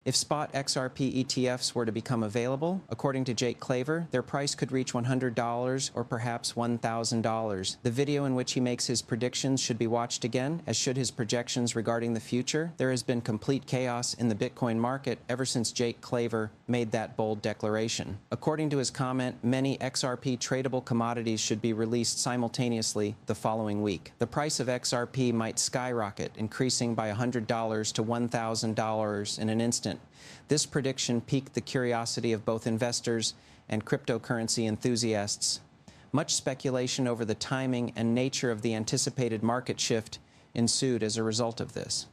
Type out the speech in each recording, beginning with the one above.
If spot XRP ETFs were to become available, according to Jake Claver, their price could reach $100 or perhaps $1,000. The video in which he makes his predictions should be watched again, as should his projections regarding the future. There has been complete chaos in the Bitcoin market ever since Jake Claver made that bold declaration. According to his comment, many XRP tradable commodities should be released simultaneously the following week. The price of XRP might skyrocket, increasing by $100 to $1,000 in an instant. This prediction piqued the curiosity of both investors and cryptocurrency enthusiasts. Much speculation over the timing and nature of the anticipated market shift ensued as a result of this.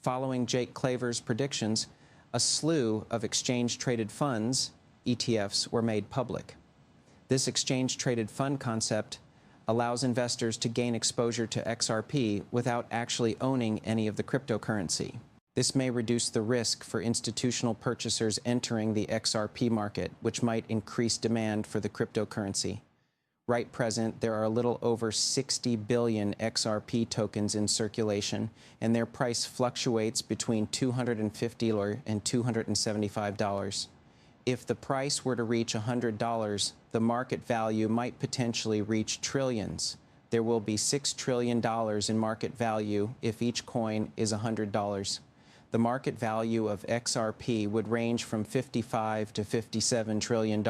Following Jake Claver's predictions, a slew of exchange-traded funds, ETFs, were made public. This exchange-traded fund concept allows investors to gain exposure to XRP without actually owning any of the cryptocurrency. This may reduce the risk for institutional purchasers entering the XRP market, which might increase demand for the cryptocurrency. Right present, there are a little over 60 billion XRP tokens in circulation, and their price fluctuates between $250 and $275. If the price were to reach $100, the market value might potentially reach trillions. There will be $6 trillion in market value if each coin is $100. The market value of XRP would range from $55 to $57 trillion,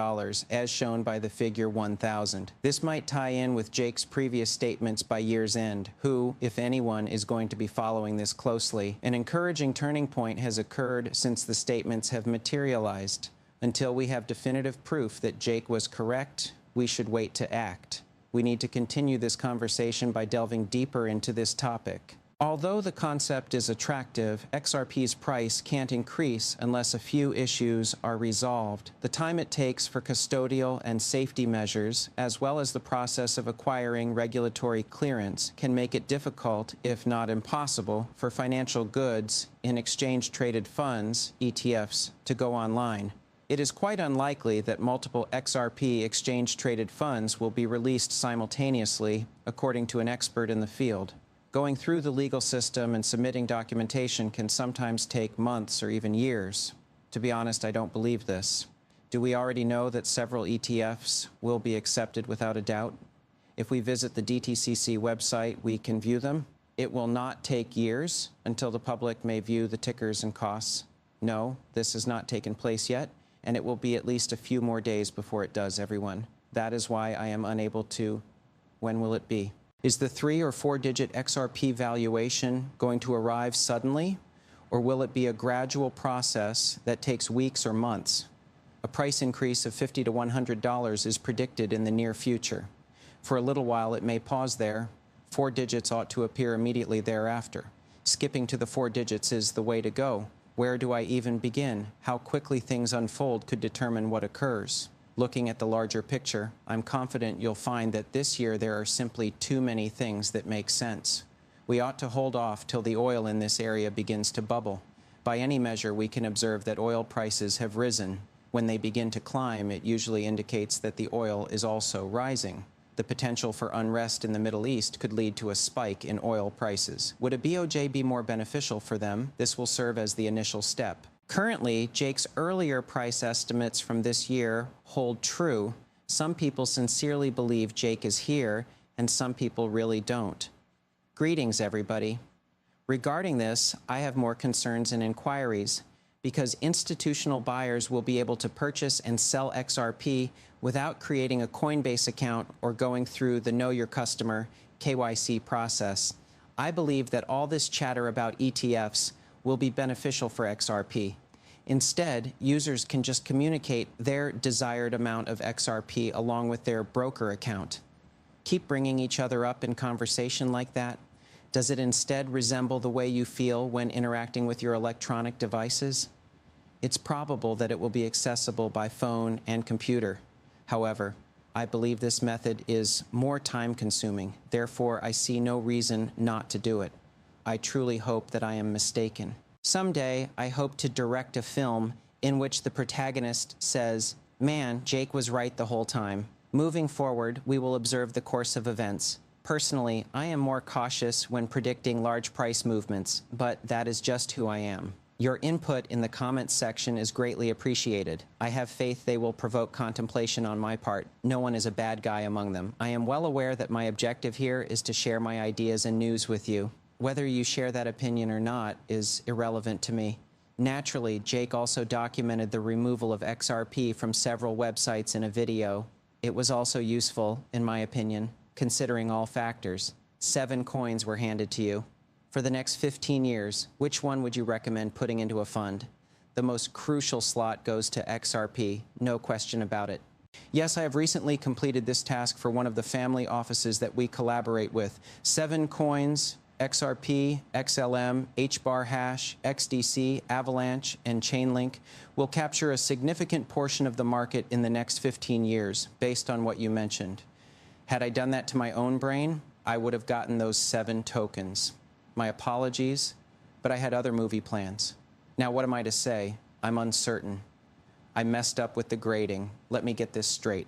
as shown by the figure 1,000. This might tie in with Jake's previous statements by year's end. Who, if anyone, is going to be following this closely? An encouraging turning point has occurred since the statements have materialized. Until we have definitive proof that Jake was correct, we should wait to act. We need to continue this conversation by delving deeper into this topic. Although the concept is attractive, XRP's price can't increase unless a few issues are resolved. The time it takes for custodial and safety measures, as well as the process of acquiring regulatory clearance, can make it difficult, if not impossible, for financial goods in exchange-traded funds, ETFs, to go online. It is quite unlikely that multiple XRP exchange-traded funds will be released simultaneously, according to an expert in the field. Going through the legal system and submitting documentation can sometimes take months or even years. To be honest, I don't believe this. Do we already know that several ETFs will be accepted without a doubt? If we visit the DTCC website, we can view them. It will not take years until the public may view the tickers and costs. No, this has not taken place yet, and it will be at least a few more days before it does, everyone. That is why I am unable to. When will it be? Is the 3- or 4-digit XRP valuation going to arrive suddenly, or will it be a gradual process that takes weeks or months? A price increase of $50 to $100 is predicted in the near future. For a little while, it may pause there. 4 digits ought to appear immediately thereafter. Skipping to the 4 digits is the way to go. Where do I even begin? How quickly things unfold could determine what occurs. Looking at the larger picture, I'm confident you'll find that this year there are simply too many things that make sense. We ought to hold off till the oil in this area begins to bubble. By any measure, we can observe that oil prices have risen. When they begin to climb, it usually indicates that the oil is also rising. The potential for unrest in the Middle East could lead to a spike in oil prices. Would a BOJ be more beneficial for them? This will serve as the initial step. Currently, Jake's earlier price estimates from this year hold true. Some people sincerely believe Jake is here, and some people really don't. Greetings, everybody. Regarding this, I have more concerns and inquiries, because institutional buyers will be able to purchase and sell XRP without creating a Coinbase account or going through the Know Your Customer (KYC) process. I believe that all this chatter about ETFs will be beneficial for XRP. Instead, users can just communicate their desired amount of XRP along with their broker account. Keep bringing each other up in conversation like that. Does it instead resemble the way you feel when interacting with your electronic devices? It's probable that it will be accessible by phone and computer. However, I believe this method is more time-consuming. Therefore, I see no reason not to do it. I truly hope that I am mistaken. Someday, I hope to direct a film in which the protagonist says, "Man, Jake was right the whole time." Moving forward, we will observe the course of events. Personally, I am more cautious when predicting large price movements, but that is just who I am. Your input in the comments section is greatly appreciated. I have faith they will provoke contemplation on my part. No one is a bad guy among them. I am well aware that my objective here is to share my ideas and news with you. Whether you share that opinion or not is irrelevant to me. Naturally, Jake also documented the removal of XRP from several websites in a video. It was also useful, in my opinion, considering all factors. 7 coins were handed to you. For the next 15 years, which one would you recommend putting into a fund? The most crucial slot goes to XRP, no question about it. Yes, I have recently completed this task for one of the family offices that we collaborate with. 7 coins, XRP, XLM, HBAR hash, XDC, Avalanche, and Chainlink will capture a significant portion of the market in the next 15 years, based on what you mentioned. Had I done that to my own brain, I would have gotten those 7 tokens. My apologies, but I had other movie plans. Now, what am I to say? I'm uncertain. I messed up with the grading. Let me get this straight.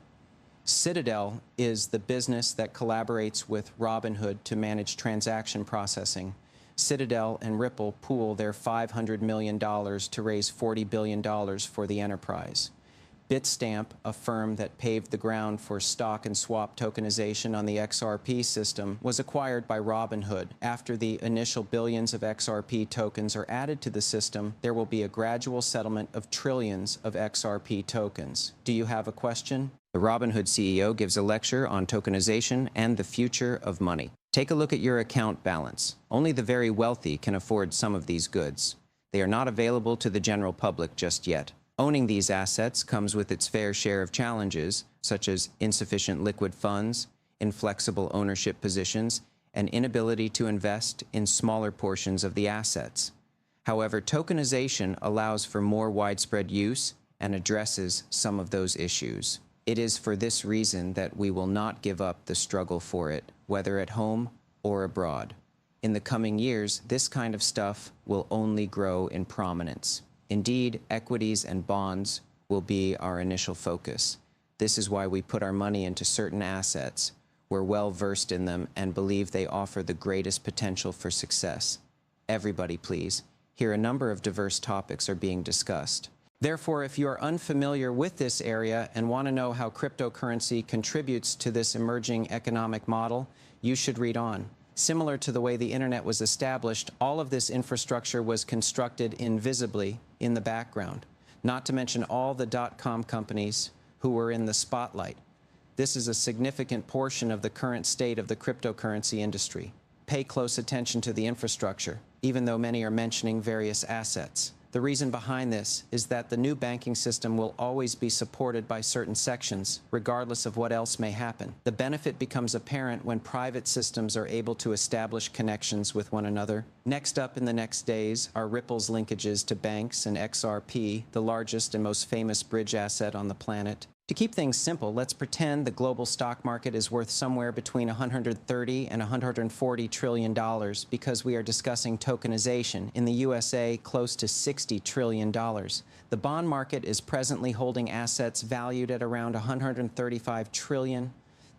Citadel is the business that collaborates with Robinhood to manage transaction processing. Citadel and Ripple pool their $500 million to raise $40 billion for the enterprise. Bitstamp, a firm that paved the ground for stock and swap tokenization on the XRP system, was acquired by Robinhood. After the initial billions of XRP tokens are added to the system, there will be a gradual settlement of trillions of XRP tokens. Do you have a question? The Robinhood CEO gives a lecture on tokenization and the future of money. Take a look at your account balance. Only the very wealthy can afford some of these goods. They are not available to the general public just yet. Owning these assets comes with its fair share of challenges, such as insufficient liquid funds, inflexible ownership positions, and inability to invest in smaller portions of the assets. However, tokenization allows for more widespread use and addresses some of those issues. It is for this reason that we will not give up the struggle for it, whether at home or abroad. In the coming years, this kind of stuff will only grow in prominence. Indeed, equities and bonds will be our initial focus. This is why we put our money into certain assets. We're well versed in them and believe they offer the greatest potential for success. Everybody, please. Here, a number of diverse topics are being discussed. Therefore, if you are unfamiliar with this area and want to know how cryptocurrency contributes to this emerging economic model, you should read on. Similar to the way the internet was established, all of this infrastructure was constructed invisibly in the background, not to mention all the dot-com companies who were in the spotlight. This is a significant portion of the current state of the cryptocurrency industry. Pay close attention to the infrastructure, even though many are mentioning various assets. The reason behind this is that the new banking system will always be supported by certain sections, regardless of what else may happen. The benefit becomes apparent when private systems are able to establish connections with one another. Next up in the next days are Ripple's linkages to banks and XRP, the largest and most famous bridge asset on the planet. To keep things simple, let's pretend the global stock market is worth somewhere between $130 and $140 trillion because we are discussing tokenization. In the USA, close to $60 trillion. The bond market is presently holding assets valued at around $135 trillion.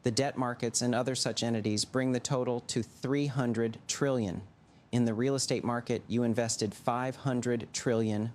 The debt markets and other such entities bring the total to $300 trillion. In the real estate market, you invested $500 trillion.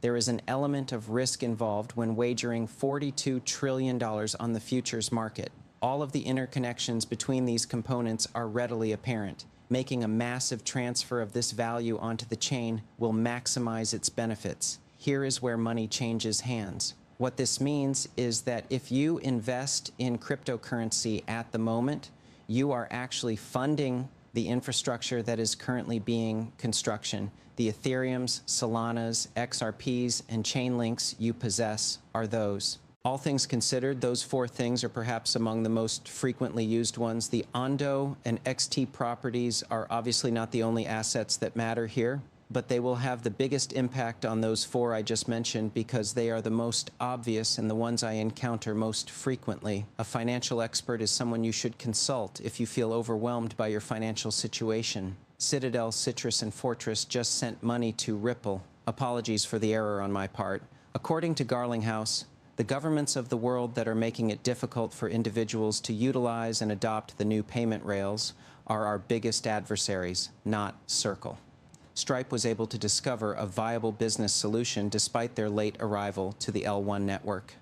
There is an element of risk involved when wagering $42 trillion on the futures market. All of the interconnections between these components are readily apparent. Making a massive transfer of this value onto the chain will maximize its benefits. Here is where money changes hands. What this means is that if you invest in cryptocurrency at the moment, you are actually funding the infrastructure that is currently being construction. The Ethereums, Solanas, XRPs, and Chainlinks you possess are those. All things considered, those 4 things are perhaps among the most frequently used ones. The Ondo and XT properties are obviously not the only assets that matter here, but they will have the biggest impact on those 4 I just mentioned because they are the most obvious and the ones I encounter most frequently. A financial expert is someone you should consult if you feel overwhelmed by your financial situation. Citadel, Citrus, and Fortress just sent money to Ripple. Apologies for the error on my part. According to Garlinghouse, the governments of the world that are making it difficult for individuals to utilize and adopt the new payment rails are our biggest adversaries, not Circle. Stripe was able to discover a viable business solution despite their late arrival to the L1 network.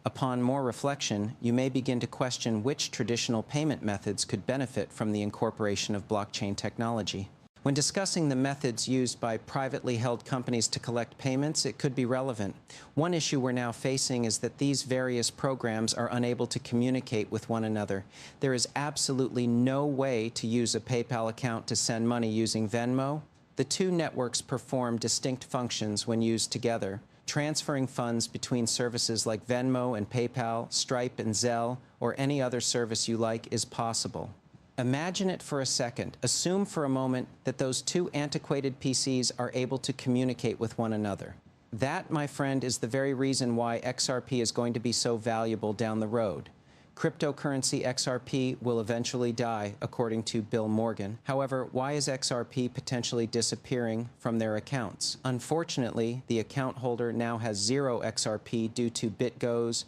Upon more reflection, you may begin to question which traditional payment methods could benefit from the incorporation of blockchain technology. When discussing the methods used by privately held companies to collect payments, it could be relevant. One issue we're now facing is that these various programs are unable to communicate with one another. There is absolutely no way to use a PayPal account to send money using Venmo. The two networks perform distinct functions when used together. Transferring funds between services like Venmo and PayPal, Stripe and Zelle, or any other service you like is possible. Imagine it for a second. Assume for a moment that those two antiquated PCs are able to communicate with one another. That, my friend, is the very reason why XRP is going to be so valuable down the road. Cryptocurrency XRP will eventually die, according to Bill Morgan. However, why is XRP potentially disappearing from their accounts? Unfortunately, the account holder now has 0 XRP due to BitGo's